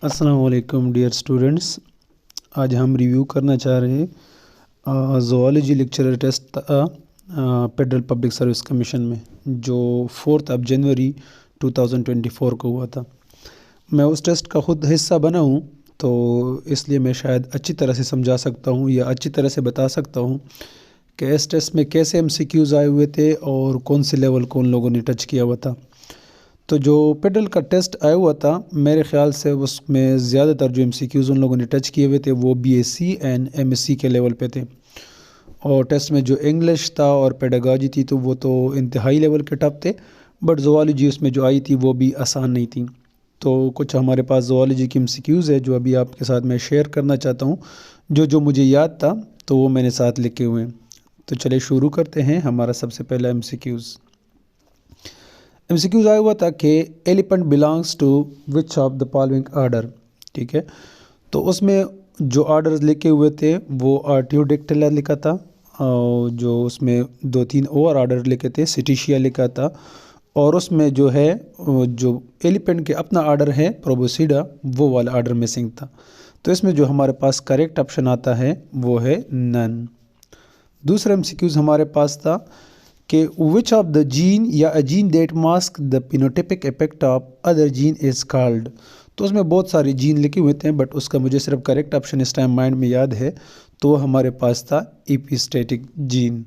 अस्सलाम वालेकुम dear students. आज हम रिव्यू करना चाह रहे हैं zoology lecturer test federal public service commission में जो 4 जनवरी 2024 को हुआ था। मैं उस टेस्ट का ख़ुद हिस्सा बना हूँ, तो इसलिए मैं शायद अच्छी तरह से समझा सकता हूँ या अच्छी तरह से बता सकता हूँ कि इस टेस्ट में कैसे MCQs आए हुए थे और कौन से लेवल को उन लोगों ने टच किया हुआ था। तो जो फेडरल का टेस्ट आया हुआ था, मेरे ख़्याल से उसमें ज़्यादातर जो MCQs उन लोगों ने टच किए हुए थे वो BSc एंड MSc के लेवल पे थे। और टेस्ट में जो इंग्लिश था और पेडागॉजी थी तो वो तो इंतहाई लेवल के टफ थे, बट ज़ूलॉजी उसमें जो आई थी वो भी आसान नहीं थी। तो कुछ हमारे पास ज़ूलॉजी की MCQs है जो अभी आपके साथ मैं शेयर करना चाहता हूँ, जो मुझे याद था तो वो मैंने साथ लिखे हुए हैं। तो चलिए शुरू करते हैं। हमारा सबसे पहला MCQs आया हुआ था कि elephant belongs to which of the following order. ठीक है, तो उसमें जो ऑर्डर्स लिखे हुए थे वो आर्टियोडेक्टिला लिखा था, और जो उसमें 2-3 और ऑर्डर लिखे थे, सिटिशिया लिखा था, और उसमें जो है जो एलिफेंट के अपना ऑर्डर है प्रोबोसिडा, वो वाला ऑर्डर मिसिंग था। तो इसमें जो हमारे पास करेक्ट ऑप्शन आता है वो है नन। दूसरा MCQs हमारे पास था कि विच ऑफ द जीन या a gene that mask the phenotypic effect of other gene is called. तो उसमें बहुत सारे जीन लिखे हुए थे, बट उसका मुझे सिर्फ करेक्ट ऑप्शन इस टाइम माइंड में याद है, तो हमारे पास था एपिस्टेटिक जीन।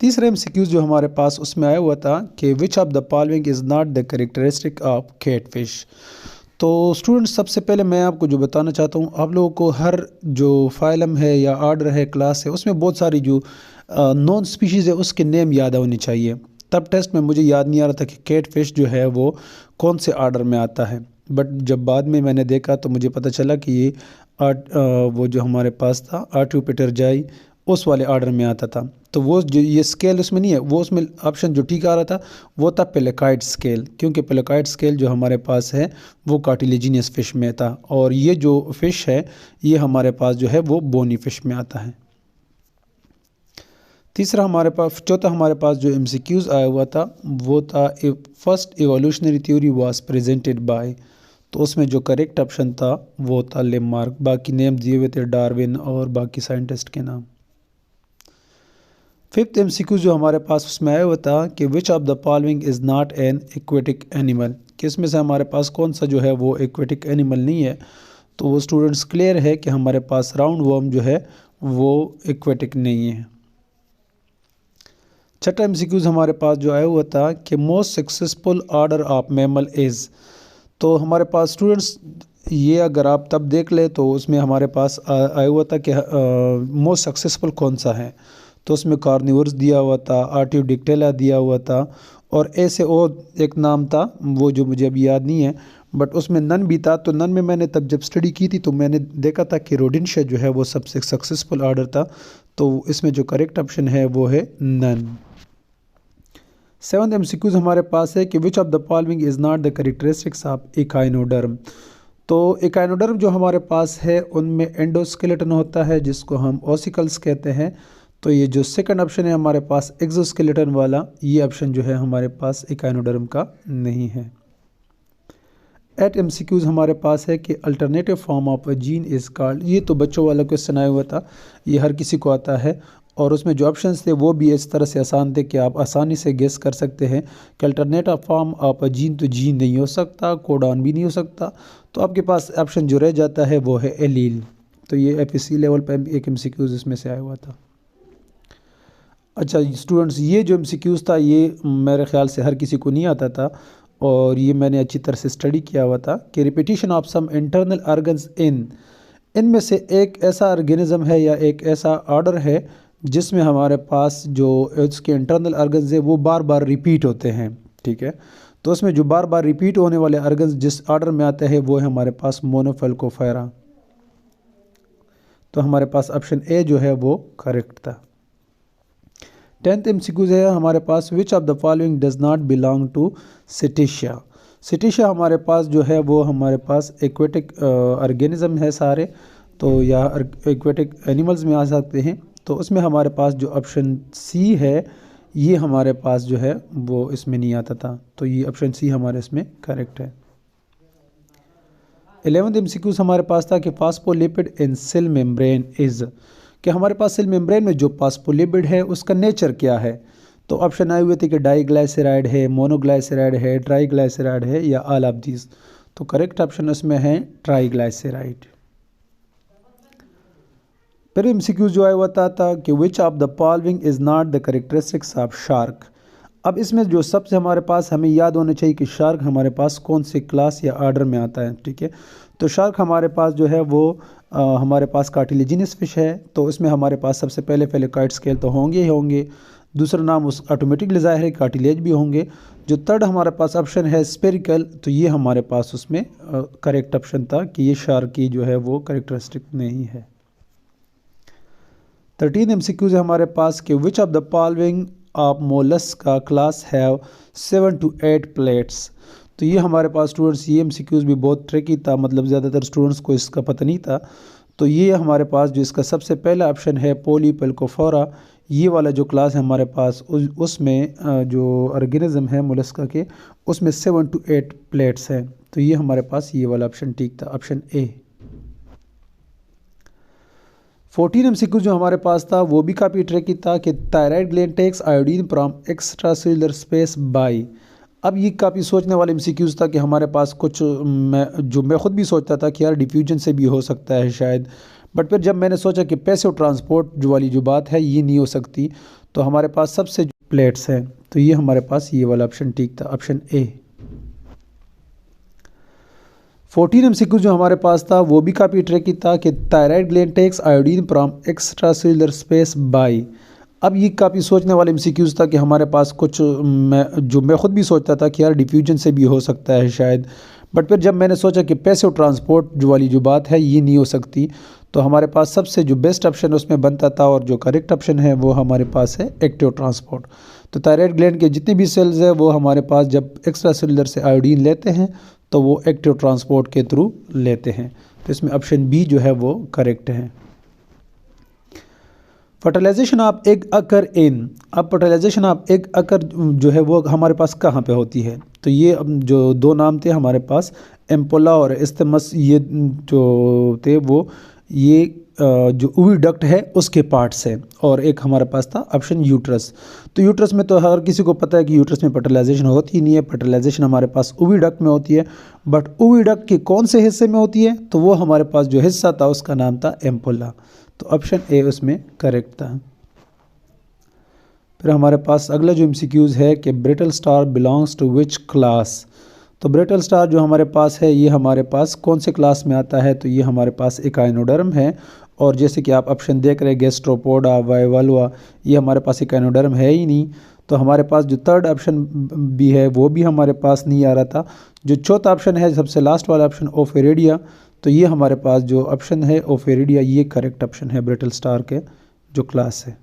तीसरा MCQs जो हमारे पास उसमें आया हुआ था कि which of the following is not the characteristic of catfish. तो स्टूडेंट्स, सबसे पहले मैं आपको जो बताना चाहता हूँ, आप लोगों को हर जो फाइलम है या ऑर्डर है, क्लास है, उसमें बहुत सारी जो नॉन स्पीशीज़ है उसके नेम याद होने चाहिए। तब टेस्ट में मुझे याद नहीं आ रहा था कि कैट फिश जो है वो कौन से ऑर्डर में आता है, बट जब बाद में मैंने देखा तो मुझे पता चला कि ये वो जो हमारे पास था आर्टियोपेटरजाई उस वाले ऑर्डर में आता था। तो वो जो ये स्केल उसमें नहीं है, वो उसमें ऑप्शन जो ठीक आ रहा था वो था पेलेकाइड स्केल, क्योंकि पेलेकाइड स्केल जो हमारे पास है वो कार्टिलेजिनियस फ़िश में था, और ये जो फ़िश है ये हमारे पास जो है वो बोनी फ़िश में आता है। चौथा हमारे पास जो MCQs आया हुआ था वो था first evolutionary theory was presented by. तो उसमें जो करेक्ट ऑप्शन था वो था लेमार्क। बाकी नेम दिए हुए थे डार्विन और बाकी साइंटिस्ट के नाम। फिफ्थ MCQ जो हमारे पास उसमें आया हुआ था कि which of the following is not an aquatic animal, कि इसमें से हमारे पास कौन सा जो है वो एक्वेटिक एनिमल नहीं है। तो वो स्टूडेंट्स क्लियर है कि हमारे पास राउंड वर्म जो है वो एक्वेटिक नहीं है। छठा MCQs हमारे पास जो आया हुआ था कि most successful order of mammal is. तो हमारे पास स्टूडेंट्स ये अगर आप तब देख ले तो उसमें हमारे पास आया हुआ था कि मोस्ट सक्सेसफुल कौन सा है। तो उसमें कार्निवोरस दिया हुआ था, आर्टियोडेक्टिला दिया हुआ था, और ऐसे और एक नाम था वो जो मुझे अभी याद नहीं है, बट उसमें नन भी था। तो नन में मैंने तब जब स्टडी की थी तो मैंने देखा था कि रोडेंशिया जो है वो सबसे सक्सेसफुल ऑर्डर था। तो इसमें जो करेक्ट ऑप्शन है वो है नन। सेवंथ MCQs हमारे पास है कि which of the following is not the characteristics of echinoderm. तो एकाइनोडर्म जो हमारे पास है उनमें एंडोस्केलेटन होता है जिसको हम ओसिकल्स कहते हैं। तो ये जो सेकंड ऑप्शन है हमारे पास एक्सोस्केलेटन वाला, ये ऑप्शन जो है हमारे पास एकाइनोडर्म का नहीं है। 8 MCQs हमारे पास है कि alternative form of a gene is called. ये तो बच्चों वाला क्वेश्चन आया हुआ था, ये हर किसी को आता है, और उसमें जो ऑप्शंस थे वो भी इस तरह से आसान थे कि आप आसानी से गेस कर सकते हैं कि alternative form of a gene तो जीन नहीं हो सकता, कोडॉन भी नहीं हो सकता। तो आपके पास ऑप्शन जो रह जाता है वो है एलील। तो ये FSC लेवल पर एक MCQs इसमें से आया हुआ था। अच्छा स्टूडेंट्स, ये जो MCQs था ये मेरे ख़्याल से हर किसी को नहीं आता था, और ये मैंने अच्छी तरह से स्टडी किया हुआ था कि repetition of some internal organs इनमें से एक ऐसा ऑर्गेनिज्म है या एक ऐसा ऑर्डर है जिसमें हमारे पास जो उसके इंटरनल ऑर्गन्स है वो बार बार रिपीट होते हैं। ठीक है, तो उसमें जो बार बार रिपीट होने वाले ऑर्गन्स जिस ऑर्डर में आते हैं वो है हमारे पास मोनोफेल्कोफेरा। तो हमारे पास ऑप्शन ए जो है वो करेक्ट था। 10th MCQs है हमारे पास which of the following does not belong to cetacea. Cetacea हमारे पास जो है वो हमारे पास एक्वेटिक ऑर्गेनिज्म है सारे, तो या एक्वेटिक एनिमल्स में आ सकते हैं। तो उसमें हमारे पास जो ऑप्शन सी है ये हमारे पास जो है वो इसमें नहीं आता था, तो ये ऑप्शन सी हमारे इसमें करेक्ट है। 11th MCQs हमारे पास था कि phospholipid in cell membrane is, कि हमारे पास सेल मेम्ब्रेन में जो फास्फोलिपिड है उसका नेचर क्या है। तो ऑप्शन आए हुए थे कि डाईग्लाइसराइड है, मोनोग्लाइसराइड है, ट्राईग्लाइसराइड है या ऑल ऑफ दीज। तो करेक्ट ऑप्शन उसमें है ट्राईग्लाइसराइड। फिर MCQ जो है वो था कि which of the following is not the characteristics of shark. अब इसमें जो सबसे हमारे पास हमें याद होना चाहिए कि शार्क हमारे पास कौन से क्लास या आर्डर में आता है, ठीक है। तो शार्क हमारे पास जो है वो हमारे पास कार्टिलेजिनस फिश है, तो उसमें हमारे पास सबसे पहले फेलिकॉइड स्केल तो होंगे ही होंगे। दूसरा नाम उस ऑटोमेटिकली ज़ाहिर है कार्टिलेज भी होंगे। जो थर्ड हमारे पास ऑप्शन है स्पेरिकल, तो ये हमारे पास उसमें करेक्ट ऑप्शन था कि ये शार्क की जो है वो करेक्टरिस्टिक नहीं है। 13 MCQs है हमारे पास कि which of the following of mollusc का क्लास हैव 7 to 8 प्लेट्स। तो ये हमारे पास स्टूडेंट्स ये MCQs भी बहुत ट्रिकी था, मतलब ज़्यादातर स्टूडेंट्स को इसका पता नहीं था। तो ये हमारे पास जो इसका सबसे पहला ऑप्शन है पोलीपेल्कोफोरा, ये वाला जो क्लास है हमारे पास उसमें जो ऑर्गेनिज्म है मोलस्का के उसमें 7 to 8 प्लेट्स हैं। तो ये हमारे पास ये वाला ऑप्शन ठीक था, ऑप्शन ए। 14 MCQ जो हमारे पास था वो भी काफ़ी ट्रिकी था कि thyroid gland takes iodine from extracellular space by. अब ये काफ़ी सोचने वाले MCQs था कि हमारे पास कुछ मैं खुद भी सोचता था कि यार डिफ्यूजन से भी हो सकता है शायद, बट फिर जब मैंने सोचा कि पैसिव ट्रांसपोर्ट जो वाली जो बात है ये नहीं हो सकती, तो हमारे पास सबसे जो प्लेट्स हैं तो ये हमारे पास ये वाला ऑप्शन ठीक था, ऑप्शन ए। 14 MCQ जो हमारे पास था वो भी काफ़ी ट्रिकी था कि thyroid gland takes iodine from extracellular space by. अब ये काफ़ी सोचने वाले MCQs था कि हमारे पास कुछ मैं खुद भी सोचता था कि यार डिफ्यूजन से भी हो सकता है शायद, बट फिर जब मैंने सोचा कि पैसिव ट्रांसपोर्ट जो वाली जो बात है ये नहीं हो सकती, तो हमारे पास सबसे जो बेस्ट ऑप्शन उसमें बनता था और जो करेक्ट ऑप्शन है वो हमारे पास है एक्टिव ट्रांसपोर्ट। तो थायराइड ग्लैंड के जितने भी सेल्स हैं वो हमारे पास जब एक्स्ट्रा सेलुलर से आयोडीन लेते हैं तो वो एक्टिव ट्रांसपोर्ट के थ्रू लेते हैं। तो इसमें ऑप्शन बी जो है वो करेक्ट है। फर्टिलाइजेशन ऑफ एग अकर इन, अब फर्टिलाइजेशन ऑफ एग अकर जो है वो हमारे पास कहाँ पे होती है। तो ये जो दो नाम थे हमारे पास एम्पोला और इस्तेमस, ये जो थे वो ये जो ओविडक्ट है उसके पार्ट्स है, और एक हमारे पास था ऑप्शन यूट्रस। तो यूट्रस में तो हर किसी को पता है कि यूट्रस में फर्टिलाइजेशन होती ही नहीं है, फर्टिलाइजेशन हमारे पास ओविडक्ट में होती है। बट ओविडक्ट के कौन से हिस्से में होती है, तो वो हमारे पास जो हिस्सा था उसका नाम था एम्पोला। तो ऑप्शन ए उसमें करेक्ट था। फिर हमारे पास अगला जो MCQs है कि brittle star belongs to which class. तो ब्रिटल स्टार जो हमारे पास है ये हमारे पास कौन से क्लास में आता है, तो ये हमारे पास एकाइनोडर्म है। और जैसे कि आप ऑप्शन देख रहे हैं गैस्ट्रोपोडा, वाइवाल्वा, ये हमारे पास एकाइनोडर्म है ही नहीं। तो हमारे पास जो थर्ड ऑप्शन भी है वो भी हमारे पास नहीं आ रहा था। जो चौथा ऑप्शन है सबसे लास्ट वाला ऑप्शन ओफेरिडिया, तो ये हमारे पास जो ऑप्शन है ओफेरिडिया ये करेक्ट ऑप्शन है ब्रिटल स्टार के जो क्लास है।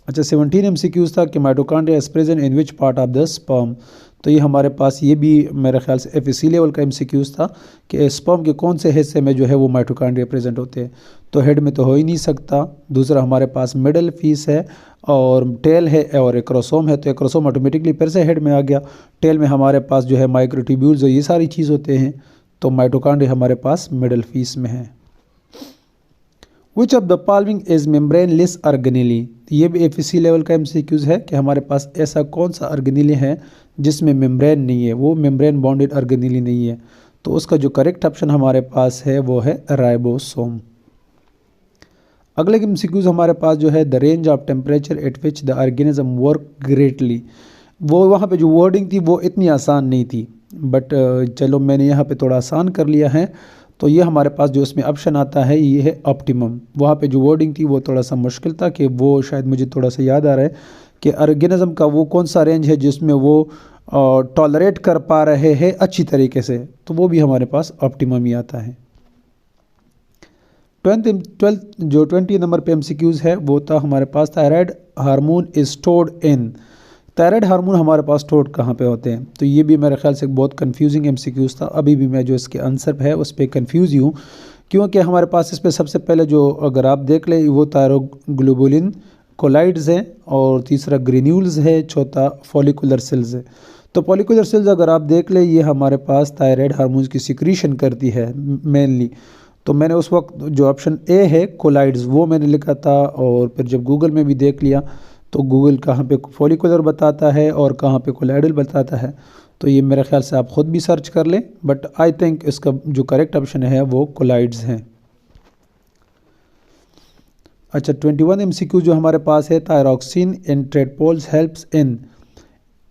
अच्छा 17 MCQs था कि mitochondria is present in which part of the sperm. तो ये हमारे पास ये भी मेरे ख्याल से FEC लेवल का MCQs था कि स्पर्म के कौन से हिस्से में जो है वो माइटोकॉन्ड्रिया प्रेजेंट होते हैं। तो हेड में तो हो ही नहीं सकता। दूसरा हमारे पास मिडल फीस है और टेल है और एक्रोसोम है, तो एक्रोसोम ऑटोमेटिकली फिर से हेड में आ गया। टेल में हमारे पास जो है माइक्रोट्यूब्यूल्स और ये सारी चीज़ होते हैं, तो माइटोकॉन्ड्रिया हमारे पास मिडल फीस में है। विच of the following is membraneless organelle. ये भी FEC लेवल का MCQs है कि हमारे पास ऐसा कौन सा ऑर्गेनेली है जिसमें मेम्ब्रेन नहीं है, वो मेम्ब्रेन बॉन्डेड ऑर्गेनेली नहीं है। तो उसका जो करेक्ट ऑप्शन हमारे पास है वो है राइबोसोम। अगले MCQs हमारे पास जो है the range of temperature at which the organism work greatly. वो वहाँ पे जो वर्डिंग थी वो इतनी आसान नहीं थी, बट चलो मैंने यहाँ पे थोड़ा आसान कर लिया है। तो ये हमारे पास जो इसमें ऑप्शन आता है ये है ऑप्टिमम। वहाँ पे जो वर्डिंग थी वो थोड़ा सा मुश्किल था कि वो शायद मुझे थोड़ा सा याद आ रहा है कि ऑर्गेनिज्म का वो कौन सा रेंज है जिसमें वो टॉलरेट कर पा रहे हैं अच्छी तरीके से, तो वो भी हमारे पास ऑप्टिमम ही आता है। 20 नंबर पे MCQs है वो था हमारे पास thyroid hormone is stored in. Thyroid hormone हमारे पास स्टोर्ड कहाँ पे होते हैं, तो ये भी मेरे ख्याल से बहुत कंफ्यूजिंग MCQs था। अभी भी मैं जो इसके आंसर है उस पर कंफ्यूज ही हूँ, क्योंकि हमारे पास इस पर सबसे पहले जो अगर आप देख लें वो थायरोग्लोबुलिन कोलाइड्स हैं, और तीसरा ग्रेन्यूल्स है, चौथा फॉलिकुलर सेल्स है। तो फॉलिकुलर सेल्स अगर आप देख ले, ये हमारे पास थायराइड हार्मोन्स की सिक्रीशन करती है मेनली। तो मैंने उस वक्त जो ऑप्शन ए है कोलाइड्स वो मैंने लिखा था, और फिर जब गूगल में भी देख लिया तो गूगल कहाँ पे फॉलिकुलर बताता है और कहाँ पे कोलाइडल बताता है। तो ये मेरे ख्याल से आप ख़ुद भी सर्च कर लें, बट आई थिंक इसका जो करेक्ट ऑप्शन है वो कोलाइड्स हैं। अच्छा, 21 MCQ जो हमारे पास है, थायरॉक्सिन इन ट्रेडपोल्स हेल्प्स इन,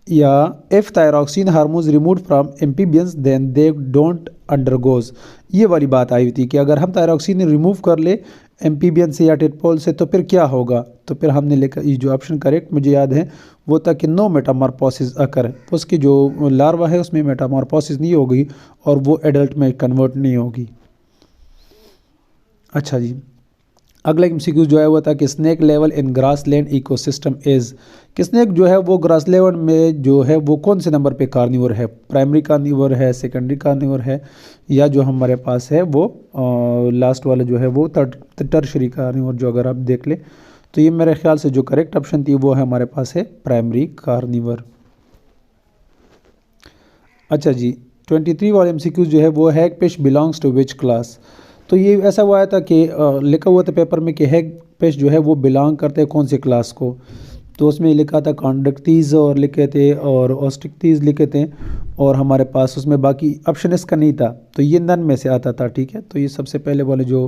या if thyroxine hormones remove from amphibians then they don't undergoes. ये वाली बात आई थी कि अगर हम थायरॉक्सिन रिमूव कर ले एम्फीबियन से या टेडपोल से तो फिर क्या होगा। तो फिर हमने लिखा, ये जो ऑप्शन करेक्ट मुझे याद है वो था कि नो मेटामॉर्फोसिस अकर, उसकी जो लार्वा है उसमें मेटामॉर्फोसिस नहीं होगी और वो एडल्ट में कन्वर्ट नहीं होगी। अच्छा जी, अगला MCQ जो है वो था कि snake level in grassland ecosystem is, कि स्नेक जो है वो ग्रासलैंड में जो है वो कौन से नंबर पे कार्निवोर है, प्राइमरी कार्निवोर है, सेकेंडरी कार्निवोर है, या जो हमारे पास है वो लास्ट वाला जो है वो टर्शरी कार्निवोर। जो अगर आप देख ले तो ये मेरे ख्याल से जो करेक्ट ऑप्शन थी वो है हमारे पास है प्राइमरी कार्निवोर। अच्छा जी, 23 वाला MCQ जो है वो hag fish belongs to which class. तो ये ऐसा हुआ था कि लिखा हुआ था पेपर में कि हैग फिश जो है वो बिलोंग करते हैं कौन सी क्लास को। तो उसमें लिखा था कॉन्डक्टीज और लिखे थे और ऑस्टिक्टीज लिखे थे, और हमारे पास उसमें बाकी ऑप्शन इसका नहीं था, तो ये नन में से आता था। ठीक है, तो ये सबसे पहले वाले जो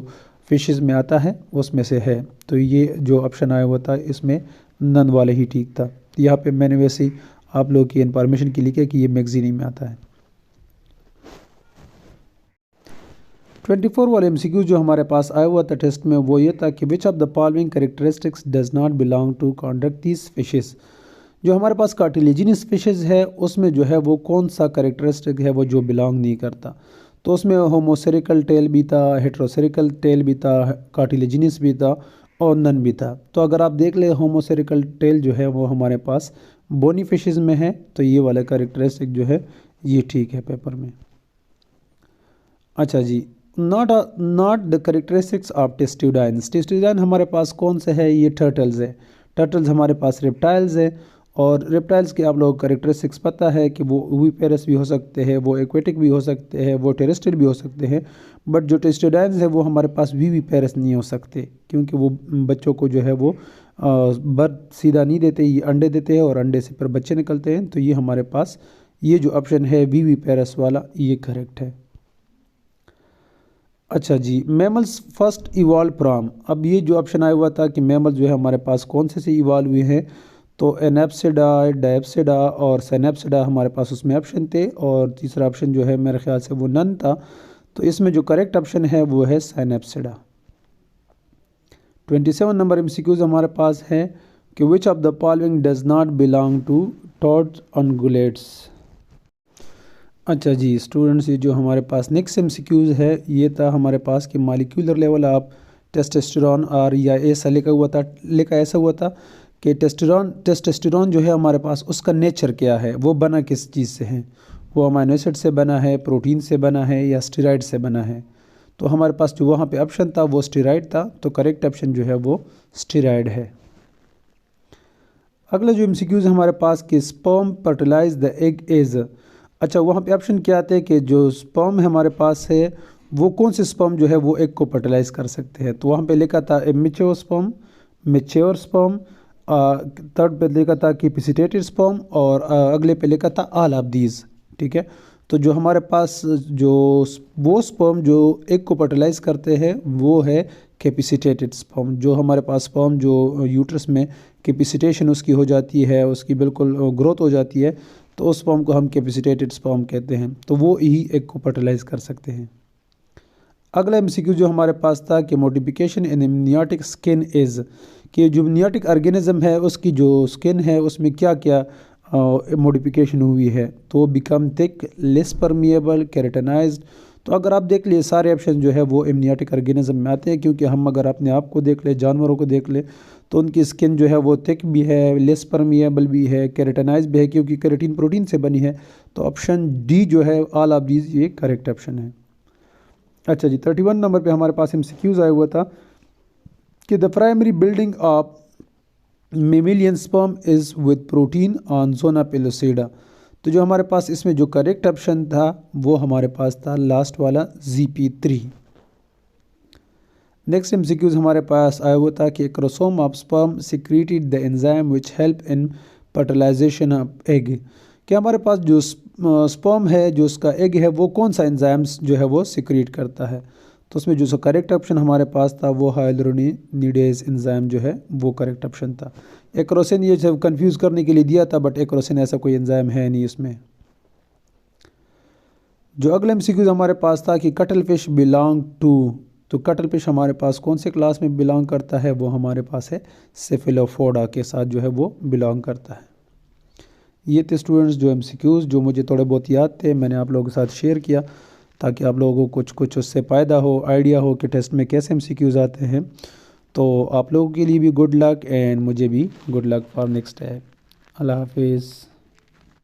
फिशेस में आता है उसमें से है, तो ये जो ऑप्शन आया हुआ था इसमें नन वाले ही ठीक था। यहाँ पे मैंने वैसे ही आप लोगों की इंफॉर्मेशन के लिए कि ये मैगजीन में आता है। 24 वाले MCQ जो हमारे पास आया हुआ था टेस्ट में वो ये था कि which of the following characteristics does not belong to chondrichthyes fishes. जो हमारे पास कार्टिलेजिनस फिशेस है उसमें जो है वो कौन सा कैरेक्टरिस्टिक है वो जो बिलोंग नहीं करता। तो उसमें होमोसेरिकल टेल भी था, हेट्रोसेरिकल टेल भी था, कार्टिलेजिनस भी था और नन भी था। तो अगर आप देख ले होमोसेरिकल टेल जो है वो हमारे पास बोनी फिशेस में है, तो ये वाला कैरेक्टरिस्टिक जो है ये ठीक है पेपर में। अच्छा जी, नॉट द करेक्टरिस्टिक्स ऑफ टेस्टुडाइन्स। टेस्टुडाइन हमारे पास कौन से है, ये टर्टल्स है। टर्टल्स हमारे पास रेप्टाइल्स है, और रेप्टाइल्स के आप लोगों को करेक्टरिस्टिक्स पता है कि वो ओविपेरस भी हो सकते हैं, वो एक्वेटिक भी हो सकते हैं, वो टेरेस्ट्रियल भी हो सकते हैं। बट जो टेस्टुडाइन्स है वो हमारे पास विविपेरस नहीं हो सकते, क्योंकि वो बच्चों को जो है वो बर्थ सीधा नहीं देते, ये अंडे देते हैं और अंडे से फिर बच्चे निकलते हैं। तो ये हमारे पास ये जो ऑप्शन है विविपेरस वाला ये करेक्ट है। अच्छा जी, मैमल्स फर्स्ट इवॉल्व फ्रॉम। अब ये जो ऑप्शन आया हुआ था कि मैमल जो है हमारे पास कौन से इवॉल्व हुए हैं, तो एनेप्सिडा, डायप्सिडा और सेनेप्सिडा हमारे पास उसमें ऑप्शन थे, और तीसरा ऑप्शन जो है मेरे ख्याल से वो नन था। तो इसमें जो करेक्ट ऑप्शन है वो है सेनेप्सिडा। 27 नंबर MCQs हमारे पास है कि which of the following does not belong to toads ungulates. अच्छा जी स्टूडेंट्स, ये जो हमारे पास नेक्स्ट MCQs है ये था हमारे पास कि मॉलिक्यूलर लेवल ऑफ टेस्टोस्टेरोन, और या ऐसा लिखा ऐसा हुआ था कि टेस्टोस्टेरोन जो है हमारे पास उसका नेचर क्या है, वो बना किस चीज़ से है, वो अमीनो एसिड से बना है, प्रोटीन से बना है, या स्टेरॉइड से बना है। तो हमारे पास जो वहाँ पे ऑप्शन था वो स्टेरॉइड था, तो करेक्ट ऑप्शन जो है वो स्टेरॉइड है। अगला जो MCQs हमारे पास कि sperm fertilize the egg is. अच्छा, वहाँ पे ऑप्शन क्या आते हैं कि जो स्पर्म हमारे पास है वो कौन से स्पर्म जो है वो एग को फर्टिलाइज कर सकते हैं। तो वहाँ पे लिखा था immature sperm, mature sperm, third पे लिखा था कि प्रेसिपिटेटेड स्पर्म, और अगले पे लिखा था ऑल ऑफ दीज। ठीक है, तो जो हमारे पास जो वो स्पर्म जो एग को फर्टिलाइज करते हैं वो है कैपेसिटेटेड स्पर्म। जो हमारे पास स्पर्म जो यूट्रस में कैपेसिटेशन उसकी हो जाती है, उसकी बिल्कुल ग्रोथ हो जाती है, तो उस स्पर्म को हम कैपेसिटेटेड स्पर्म कहते हैं, तो वो ही एग को फर्टिलाइज कर सकते हैं। अगला MCQ जो हमारे पास था कि मॉडिफिकेशन इन इम्नियोटिक स्किन इज़, कि जो इम्नियोटिक ऑर्गेनिज्म है उसकी जो स्किन है उसमें क्या क्या मॉडिफिकेशन हुई है। तो become thick, less permeable, keratinised. तो अगर आप देख लिए सारे ऑप्शन जो है वो इम्नियोटिक ऑर्गेनिज्म में आते हैं, क्योंकि हम अगर अपने आप को देख ले, जानवरों को देख ले, तो उनकी स्किन जो है वो थिक भी है, लेस परमिएबल भी है, केराटिनाइज भी है, क्योंकि केराटिन प्रोटीन से बनी है। तो ऑप्शन डी जो है ऑल ऑफ दीज ये करेक्ट ऑप्शन है। अच्छा जी, 31 नंबर पे हमारे पास MCQs आया हुआ था कि the primary building of mammalian sperm is with protein on zona pellucida. तो जो हमारे पास इसमें जो करेक्ट ऑप्शन था वो हमारे पास था लास्ट वाला ZP3। नेक्स्ट एमसीक्यूज हमारे पास आया हुआ था कि chromosome of sperm secreted the enzyme which help in fertilisation of egg. क्या हमारे पास जो स्पर्म है, जो उसका एग है, वो कौन सा एंजाइम्स जो है वो सिक्रीट करता है। तो उसमें जो करेक्ट ऑप्शन हमारे पास था वो हाइलुरोनिडेज एंजाइम जो है वो करेक्ट ऑप्शन था। एक्रोसिन ये सब कंफ्यूज करने के लिए दिया था, बट एक्रोसिन ऐसा कोई एंजाइम है नहीं इसमें। जो अगला एमसीक्यूज हमारे पास था कि कटल फिश बिलोंग टू, तो कटल फिश हमारे पास कौन से क्लास में बिलोंग करता है, वो हमारे पास है सेफेलोपोडा के साथ जो है वो बिलोंग करता है। ये थे स्टूडेंट्स जो एमसीक्यूज जो मुझे थोड़े बहुत याद थे, मैंने आप लोगों के साथ शेयर किया ताकि आप लोगों को कुछ उससे फ़ायदा हो, आइडिया हो कि टेस्ट में कैसे एमसीक्यूज आते हैं। तो आप लोगों के लिए भी गुड लक एंड मुझे भी good luck for next time. अल्लाह हाफिज़।